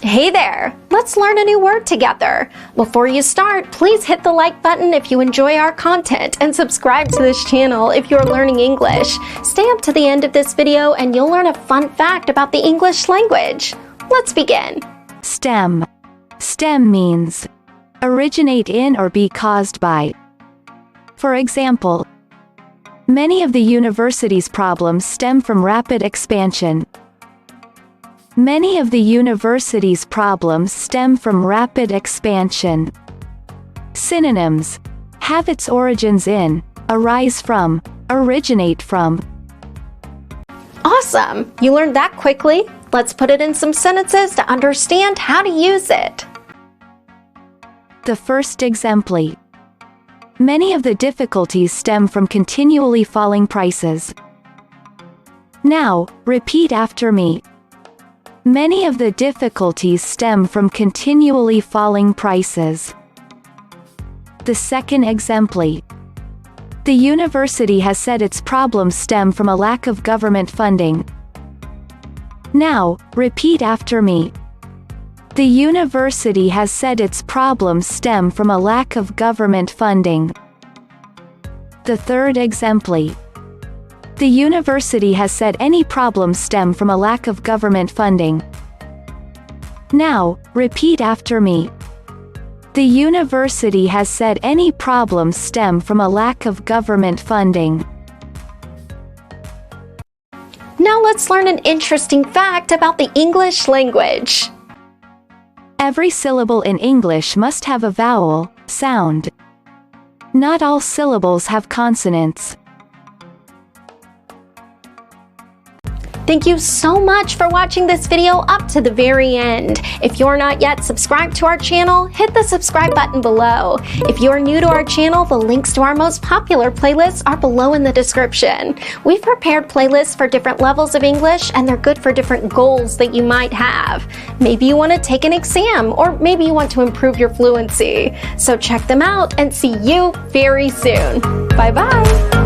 Hey there! Let's learn a new word together. Before you start, please hit the like button if you enjoy our content and subscribe to this channel if you're learning English. Stay up to the end of this video and you'll learn a fun fact about the English language. Let's begin. STEM. STEM means originate in or be caused by. For example, many of the university's problems stem from rapid expansion. Many of the university's problems stem from rapid expansion. Synonyms: have its origins in, arise from, originate from. Awesome! You learned that quickly. Let's put it in some sentences to understand how to use it. The first exemplar. Many of the difficulties stem from continually falling prices. Now, repeat after me. Many of the difficulties stem from continually falling prices. The second exemplar. The university has said its problems stem from a lack of government funding. Now, repeat after me. The university has said its problems stem from a lack of government funding. The third exemplar. The university has said any problems stem from a lack of government funding. Now, repeat after me. The university has said any problems stem from a lack of government funding. Now let's learn an interesting fact about the English language. Every syllable in English must have a vowel sound. Not all syllables have consonants. Thank you so much for watching this video up to the very end. If you're not yet subscribed to our channel, hit the subscribe button below. If you're new to our channel, the links to our most popular playlists are below in the description. We've prepared playlists for different levels of English, and they're good for different goals that you might have. Maybe you want to take an exam, or maybe you want to improve your fluency. So check them out and see you very soon. Bye-bye.